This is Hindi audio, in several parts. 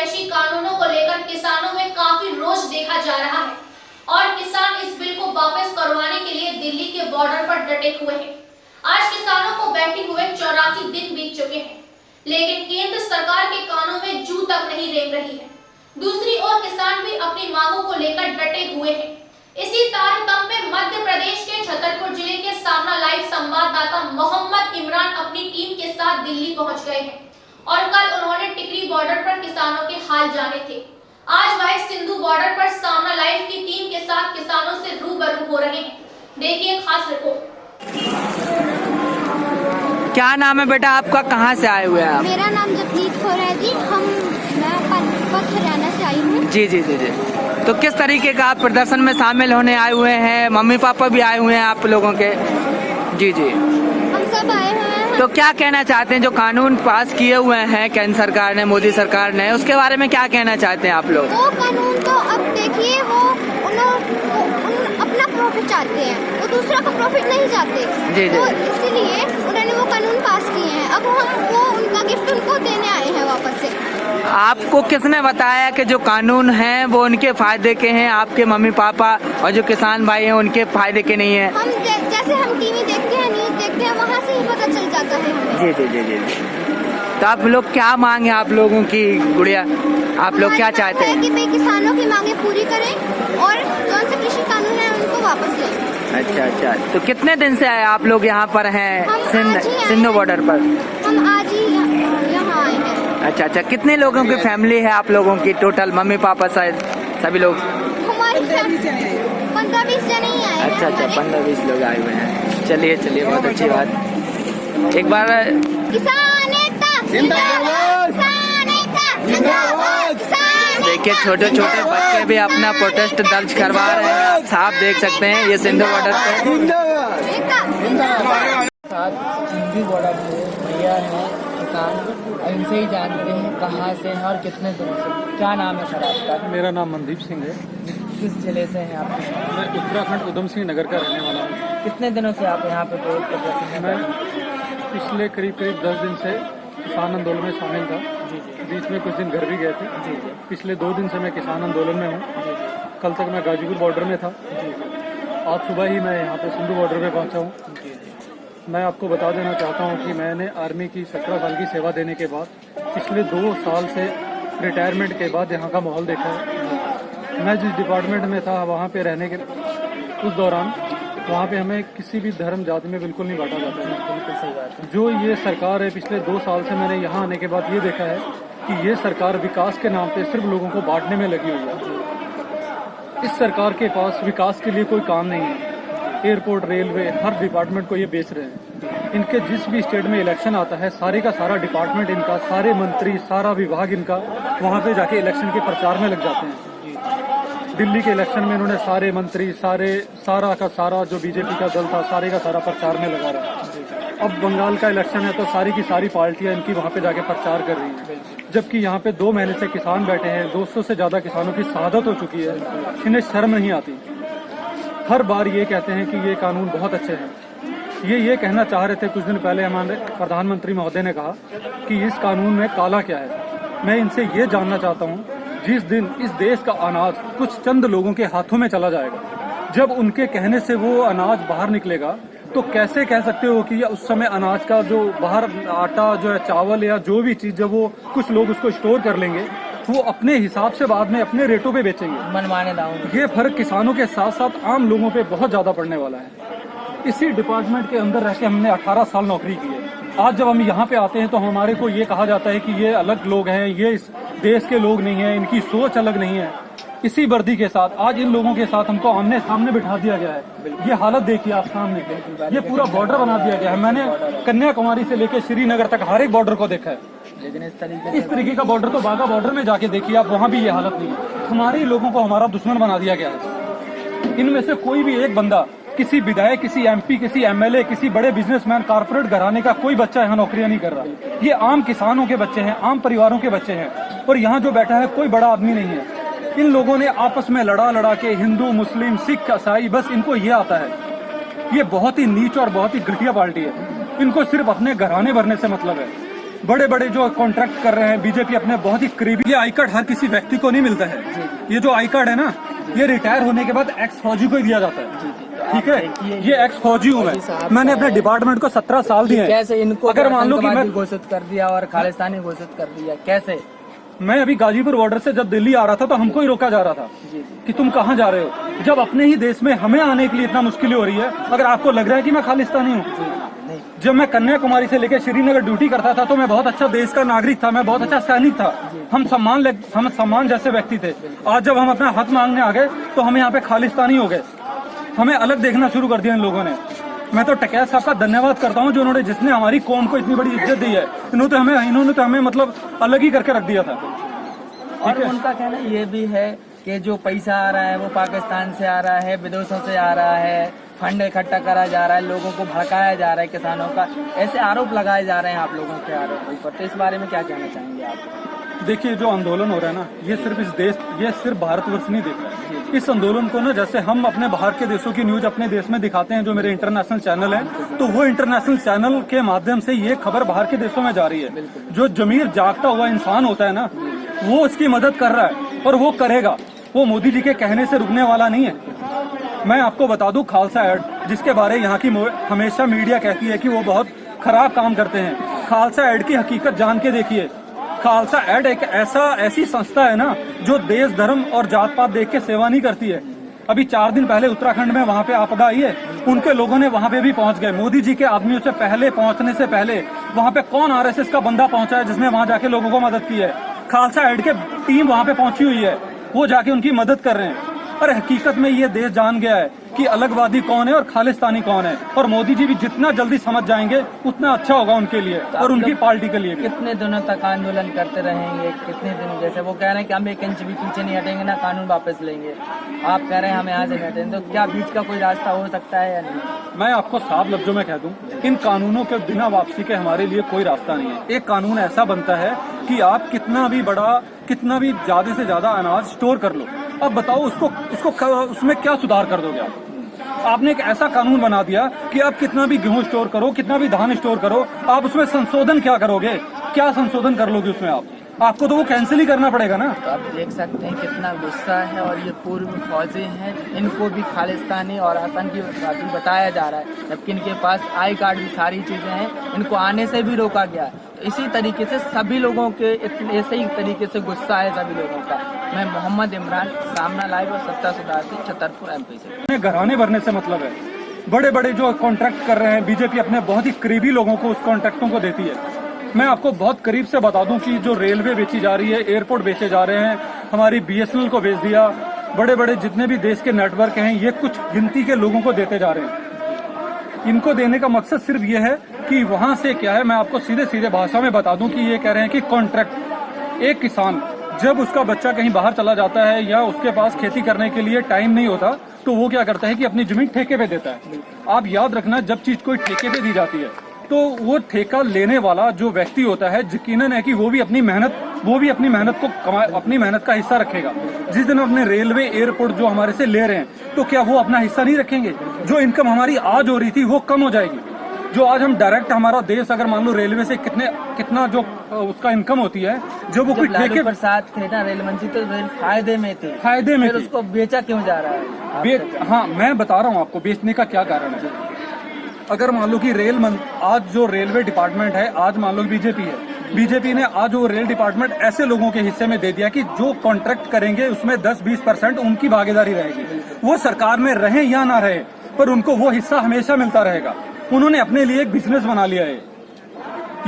कृषि कानूनों को लेकर किसानों में काफी रोष देखा जा रहा है और किसान इस बिल को वापस करवाने के लिए दिल्ली के बॉर्डर पर डटे हुए हैं। आज किसानों को बैठे हुए 84 दिन बीत चुके हैं, लेकिन केंद्र सरकार के कानों में जू तक नहीं रेंग रही है। दूसरी ओर किसान भी अपनी मांगों को लेकर डटे हुए हैं। इसी तारतम्य में मध्य प्रदेश के छतरपुर जिले के सामना लाइव संवाददाता मोहम्मद इमरान अपनी टीम के साथ दिल्ली पहुंच गए हैं और कल उन्होंने टिकरी बॉर्डर पर किसानों के हाल जाने थे। आज वह सिंधु बॉर्डर पर सामना लाइव की टीम के साथ किसानों से रूबरू हो रहे हैं। देखिए खास रिपोर्ट। क्या नाम है बेटा आपका, कहाँ से आए हुए हैं आप? मेरा नाम जपनीत कौर है जी। मैं पानीपत हरियाणा से आई हूँ। जी जी जी जी। तो किस तरीके का आप प्रदर्शन में शामिल होने आए हुए हैं? मम्मी पापा भी आए हुए हैं आप लोगों के? जी जी, हम सब आए हुए हैं। तो क्या कहना चाहते हैं जो कानून पास किए हुए हैं केंद्र सरकार ने, मोदी सरकार ने, उसके बारे में क्या कहना चाहते हैं आप लोग? वो कानून तो अब देखिए वो अपना प्रॉफिट चाहते हैं, वो दूसरा का प्रॉफिट नहीं चाहते। जी जी। तो इसीलिए उन्होंने वो कानून पास किए हैं। अब हम वो उनका गिफ्ट उनको देने आए हैं वापस से। आपको किसने बताया कि जो कानून हैं वो उनके फायदे के हैं, आपके मम्मी पापा और जो किसान भाई हैं उनके फायदे के नहीं है? हम जैसे हम टीवी देखते हैं, न्यूज देखते हैं, वहाँ से ही पता चल जाता है हमें। जी जी जी जी। तो आप लोग क्या मांगे आप लोगों की गुड़िया, आप लोग क्या चाहते हैं? कि भाई किसानों की मांगे पूरी करें और कौन से कृषि कानून है उनको वापस लें। अच्छा अच्छा। तो कितने दिन से आए आप लोग यहाँ पर हैं सिंधु बॉर्डर पर? हम आज ही यहाँ आए हैं। अच्छा अच्छा। कितने लोगों की फैमिली है आप लोगों की टोटल, मम्मी पापा शायद सभी लोग? हमारी 15-20 जने ही आए हैं। अच्छा अच्छा, 15-20 लोग आए हुए हैं। चलिए चलिए, बहुत अच्छी बात। एक बार किसान एकता जिंदाबाद, किसान एकता जिंदाबाद, किसान। देखिए छोटे छोटे बच्चे भी अपना प्रोटेस्ट दर्ज करवा रहे हैं, आप साफ देख सकते हैं। ये सिंधु बॉर्डर पे सिंधु बॉर्डर पे भैया हैं किसान, इनसे ही जानते हैं कहाँ से हैं और कितने दिनों से। क्या नाम है सर आपका? मेरा नाम मनदीप सिंह है। किस जिले से हैं आप? मैं उत्तराखंड उधम सिंह नगर का रहने वाला हूँ। कितने दिनों से आप यहाँ पे प्रदर्शन? मैं पिछले करीब 10 दिन से किसान आंदोलन में शामिल था। बीच में कुछ दिन घर भी गए थे। पिछले 2 दिन से मैं किसान आंदोलन में हूँ। कल तक मैं गाजीपुर बॉर्डर में था। आज सुबह ही मैं यहाँ पे सिंधु बॉर्डर पे पहुँचा हूँ। मैं आपको बता देना चाहता हूँ कि मैंने आर्मी की 17 साल की सेवा देने के बाद पिछले 2 साल से रिटायरमेंट के बाद यहाँ का माहौल देखा है। मैं जिस डिपार्टमेंट में था वहाँ पे रहने के उस दौरान वहाँ पे हमें किसी भी धर्म जाति में बिल्कुल नहीं बांटा जाता है। बिल्कुल सही बात है। जो ये सरकार है, पिछले 2 साल से मैंने यहाँ आने के बाद ये देखा है कि ये सरकार विकास के नाम पे सिर्फ लोगों को बांटने में लगी हुई है। इस सरकार के पास विकास के लिए कोई काम नहीं है। एयरपोर्ट, रेलवे, हर डिपार्टमेंट को ये बेच रहे हैं। इनके जिस भी स्टेट में इलेक्शन आता है, सारे का सारा डिपार्टमेंट इनका, सारे मंत्री, सारा विभाग इनका वहाँ पे जाके इलेक्शन के प्रचार में लग जाते हैं। दिल्ली के इलेक्शन में इन्होंने सारे मंत्री, सारा का सारा जो बीजेपी का दल था, सारे का सारा प्रचार में लगा रहा है। अब बंगाल का इलेक्शन है तो सारी की सारी पार्टियां इनकी वहाँ पे जाके प्रचार कर रही हैं। जबकि यहाँ पे 2 महीने से किसान बैठे हैं, 200 से ज्यादा किसानों की शहादत हो चुकी है। इन्हें शर्म नहीं आती। हर बार ये कहते हैं कि ये कानून बहुत अच्छे हैं। ये कहना चाह रहे थे कुछ दिन पहले, हमारे प्रधानमंत्री महोदय ने कहा कि इस कानून में काला क्या है। मैं इनसे ये जानना चाहता हूँ, जिस दिन इस देश का अनाज कुछ चंद लोगों के हाथों में चला जाएगा, जब उनके कहने से वो अनाज बाहर निकलेगा, तो कैसे कह सकते हो कि उस समय अनाज का जो बाहर आटा जो है, चावल या जो भी चीज, जब वो कुछ लोग उसको स्टोर कर लेंगे तो वो अपने हिसाब से बाद में अपने रेटों पे बेचेंगे, मनमाने दामों। ये फर्क किसानों के साथ साथ आम लोगों पे बहुत ज्यादा पड़ने वाला है। इसी डिपार्टमेंट के अंदर रह के हमने 18 साल नौकरी की है। आज जब हम यहाँ पे आते हैं तो हमारे को ये कहा जाता है कि ये अलग लोग हैं, ये इस देश के लोग नहीं हैं, इनकी सोच अलग नहीं है। इसी वर्दी के साथ आज इन लोगों के साथ हमको आमने सामने बिठा दिया गया है। ये हालत देखिए आप सामने के, ये पूरा बॉर्डर बना दिया गया है। मैंने कन्याकुमारी से लेकर श्रीनगर तक हर एक बॉर्डर को देखा है, लेकिन इस तरीके का बॉर्डर तो बाघा बॉर्डर में जाके देखिए आप, वहाँ भी ये हालत नहीं है। हमारे लोगों को हमारा दुश्मन बना दिया गया है। इनमें से कोई भी एक बंदा, किसी विधायक, किसी एमपी, किसी एमएलए, किसी बड़े बिजनेसमैन, कारपोरेट घराने का कोई बच्चा यहाँ नौकरियां नहीं कर रहा। ये आम किसानों के बच्चे हैं, आम परिवारों के बच्चे हैं। और यहाँ जो बैठा है कोई बड़ा आदमी नहीं है। इन लोगों ने आपस में लड़ा के हिंदू, मुस्लिम, सिख, ईसाई, बस इनको ये आता है। ये बहुत ही नीच और बहुत ही घटिया पार्टी है। इनको सिर्फ अपने घराने भरने से मतलब है। बड़े बड़े जो कॉन्ट्रैक्ट कर रहे हैं बीजेपी अपने बहुत ही करीबी। ये आई कार्ड हर किसी व्यक्ति को नहीं मिलता है। ये जो आई कार्ड है ना, ये रिटायर होने के बाद एक्स फौजी को ही दिया जाता है। ठीक है, ये एक्स फौजी हूँ मैंने अपने डिपार्टमेंट को 17 साल दिए। कैसे इनको अगर मान लो कि मैं घोषित कर दिया और खालिस्तानी घोषित कर दिया, कैसे? मैं अभी गाजीपुर बॉर्डर से जब दिल्ली आ रहा था तो हमको ही रोका जा रहा था कि तुम कहाँ जा रहे हो, जब अपने ही देश में हमें आने के लिए इतना मुश्किल हो रही है। अगर आपको लग रहा है कि मैं खालिस्तानी हूँ, जब मैं कन्याकुमारी से लेकर श्रीनगर ड्यूटी करता था तो मैं बहुत अच्छा देश का नागरिक था, मैं बहुत अच्छा सैनिक था। हम सम्मान जैसे व्यक्ति थे। आज जब हम अपना हक मांगने आ गए तो हम यहाँ पे खालिस्तानी हो गए, हमें अलग देखना शुरू कर दिया इन लोगों ने। मैं तो टकैत साहब का धन्यवाद करता हूँ जो जिसने हमारी कौम को इतनी बड़ी इज्जत दी है। इन्होंने तो हमें मतलब अलग ही करके रख दिया था। और उनका कहना ये भी है कि जो पैसा आ रहा है वो पाकिस्तान से आ रहा है, विदेशों से आ रहा है, फंड इकट्ठा करा जा रहा है, लोगों को भड़काया जा रहा है, किसानों का ऐसे आरोप लगाए जा रहे हैं आप लोगों के आरोप पर। तो इस बारे में क्या कहना चाहेंगे आप? देखिए, जो आंदोलन हो रहा है ना, ये सिर्फ भारतवर्ष नहीं देख रहा है। इस आंदोलन को ना, जैसे हम अपने बाहर के देशों की न्यूज अपने देश में दिखाते हैं, जो मेरे इंटरनेशनल चैनल हैं, तो वो इंटरनेशनल चैनल के माध्यम से ये खबर बाहर के देशों में जा रही है। जो जमीर जागता हुआ इंसान होता है ना, वो उसकी मदद कर रहा है और वो करेगा। वो मोदी जी के कहने से रुकने वाला नहीं है। मैं आपको बता दूं, खालसा एड, जिसके बारे यहाँ की हमेशा मीडिया कहती है कि वो बहुत खराब काम करते हैं, खालसा एड की हकीकत जान के देखिए। खालसा एड एक ऐसी संस्था है ना जो देश, धर्म और जात पात देख के सेवा नहीं करती है। अभी 4 दिन पहले उत्तराखंड में वहाँ पे आपदा आई है, उनके लोगों ने वहाँ पे भी पहुँच गए। मोदी जी के आदमियों से पहले पहुँचने से पहले वहाँ पे कौन आरएसएस का बंदा पहुँचा है जिसने वहाँ जाके लोगों को मदद की है? खालसा एड के टीम वहाँ पे पहुंची हुई है, वो जाके उनकी मदद कर रहे हैं। और हकीकत में ये देश जान गया है कि अलगवादी कौन है और खालिस्तानी कौन है। और मोदी जी भी जितना जल्दी समझ जाएंगे उतना अच्छा होगा उनके लिए और उनकी पार्टी के लिए भी। कितने दिनों तक आंदोलन करते रहेंगे? कितने दिन? जैसे वो कह रहे हैं कि हम 1 इंच भी पीछे नहीं हटेंगे ना, कानून वापस लेंगे। आप कह रहे हैं हम यहाँ से नहीं हटेंगे, तो क्या बीच का कोई रास्ता हो सकता है या नहीं? मैं आपको साफ लफ्जों में कह दूं, इन कानूनों के बिना वापसी के हमारे लिए कोई रास्ता नहीं है। एक कानून ऐसा बनता है कि आप कितना भी ज्यादा से ज्यादा अनाज स्टोर कर लो, अब बताओ उसमें क्या सुधार कर दोगे आप? आपने एक ऐसा कानून बना दिया कि आप कितना भी गेहूं स्टोर करो, कितना भी धान स्टोर करो, आप उसमें संशोधन क्या करोगे? क्या संशोधन कर लोगे उसमें? आपको तो वो कैंसिल ही करना पड़ेगा ना। तो आप देख सकते हैं कितना गुस्सा है। और ये पूर्व फौजी हैं, इनको भी खालिस्तानी और आतंकी बताया जा रहा है, जबकि इनके पास आई कार्ड भी सारी चीजें हैं, इनको आने से भी रोका गया। तो इसी तरीके से सभी लोगों के ऐसे ही तरीके से गुस्सा है सभी लोगों का। मैं मोहम्मद इमरान, सामना लाइव और सत्ता सुधार से, छतरपुर MP से। घराने भरने से मतलब है, बड़े बड़े जो कॉन्ट्रैक्ट कर रहे हैं बीजेपी अपने बहुत ही करीबी लोगों को उस कॉन्ट्रैक्टों को देती है। मैं आपको बहुत करीब से बता दूं कि जो रेलवे बेची जा रही है, एयरपोर्ट बेचे जा रहे हैं, हमारी BSNL को बेच दिया, बड़े बड़े जितने भी देश के नेटवर्क हैं, ये कुछ गिनती के लोगों को देते जा रहे हैं। इनको देने का मकसद सिर्फ ये है कि वहां से क्या है, मैं आपको सीधे भाषा में बता दूं कि ये कह रहे हैं कि कॉन्ट्रैक्ट, एक किसान जब उसका बच्चा कहीं बाहर चला जाता है या उसके पास खेती करने के लिए टाइम नहीं होता, तो वो क्या करता है कि अपनी जमीन ठेके पे देता है। आप याद रखना, जब चीज कोई ठेके पे दी जाती है तो वो ठेका लेने वाला जो व्यक्ति होता है, यकीनन है कि वो भी अपनी मेहनत को अपनी मेहनत का हिस्सा रखेगा। जिस दिन अपने रेलवे, एयरपोर्ट जो हमारे से ले रहे हैं, तो क्या वो अपना हिस्सा नहीं रखेंगे? जो इनकम हमारी आज हो रही थी वो कम हो जाएगी। जो आज हम डायरेक्ट, हमारा देश अगर मान लो रेलवे से कितना जो उसका इनकम होती है, जो वो कोई ठेके पर साथ थे ना रेल मंत्री, तो रेल फायदे में फिर उसको बेचा क्यों जा रहा है? हाँ, मैं बता रहा हूँ आपको बेचने का क्या कारण है। अगर मान लो कि आज जो रेलवे डिपार्टमेंट है, आज मान लो बीजेपी ने आज वो रेल डिपार्टमेंट ऐसे लोगों के हिस्से में दे दिया कि जो कॉन्ट्रैक्ट करेंगे उसमें 10-20% उनकी भागीदारी रहेगी। वो सरकार में रहे या ना रहे, पर उनको वो हिस्सा हमेशा मिलता रहेगा। उन्होंने अपने लिए एक बिजनेस बना लिया है।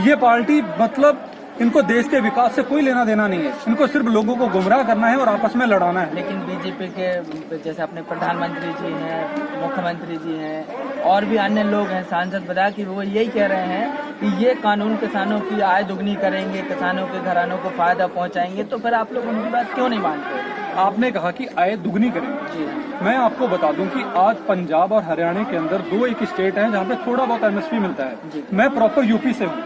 ये पार्टी मतलब इनको देश के विकास से कोई लेना देना नहीं है, इनको सिर्फ लोगों को गुमराह करना है और आपस में लड़ाना है। लेकिन बीजेपी के जैसे अपने प्रधानमंत्री जी हैं, मुख्यमंत्री जी हैं और भी अन्य लोग हैं, सांसद बता कि वो यही कह रहे हैं कि ये कानून किसानों की आय दुगनी करेंगे, किसानों के घरानों को फायदा पहुंचाएंगे। तो फिर आप लोग उनकी बात क्यों नहीं मानते? आपने कहा कि आय दुगनी करेंगे जी। मैं आपको बता दूं कि आज पंजाब और हरियाणा के अंदर 2 एक स्टेट हैं जहाँ पे थोड़ा बहुत MSP मिलता है। मैं प्रॉपर यूपी से हूँ,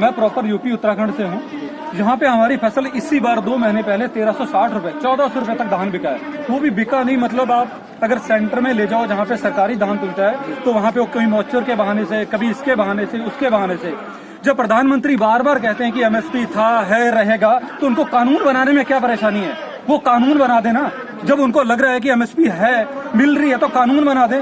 मैं प्रॉपर यूपी उत्तराखंड से हूँ, जहाँ पे हमारी फसल इसी बार 2 महीने पहले 1360 रुपए, 1400 रुपए तक धान बिका है। वो भी बिका नहीं, मतलब आप अगर सेंटर में ले जाओ जहाँ पे सरकारी धान मिलता है, तो वहाँ पे कभी मॉइस्चर के बहाने से, कभी इसके बहाने से, उसके बहाने से जब प्रधानमंत्री बार बार कहते हैं कि एमएसपी था, है, रहेगा, तो उनको कानून बनाने में क्या परेशानी है? वो कानून बना देना। जब उनको लग रहा है कि एमएसपी है, मिल रही है, तो कानून बना दें।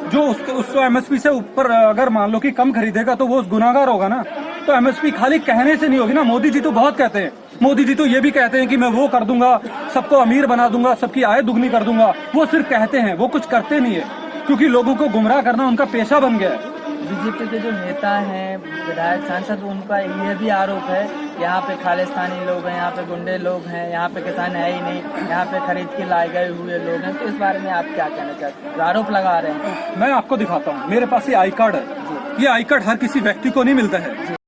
जो उसको एमएसपी से ऊपर अगर मान लो कि कम खरीदेगा तो वो गुनाहगार होगा ना। तो एमएसपी खाली कहने से नहीं होगी ना। मोदी जी तो बहुत कहते हैं, मोदी जी तो ये भी कहते हैं कि मैं वो कर दूंगा, सबको अमीर बना दूंगा, सबकी आय दुगनी कर दूंगा। वो सिर्फ कहते हैं, वो कुछ करते नहीं है, क्योंकि लोगों को गुमराह करना उनका पेशा बन गया है। बीजेपी के जो नेता हैं, विधायक, सांसद, उनका ये भी आरोप है यहाँ पे खालिस्तानी लोग हैं, यहाँ पे गुंडे लोग हैं, यहाँ पे किसान है ही नहीं, यहाँ पे खरीद के लाए गए हुए लोग हैं। तो इस बारे में आप क्या कहना चाहते हैं? आरोप लगा रहे हैं। मैं आपको दिखाता हूँ, मेरे पास ये आई कार्ड है। ये आई कार्ड हर किसी व्यक्ति को नहीं मिलता है।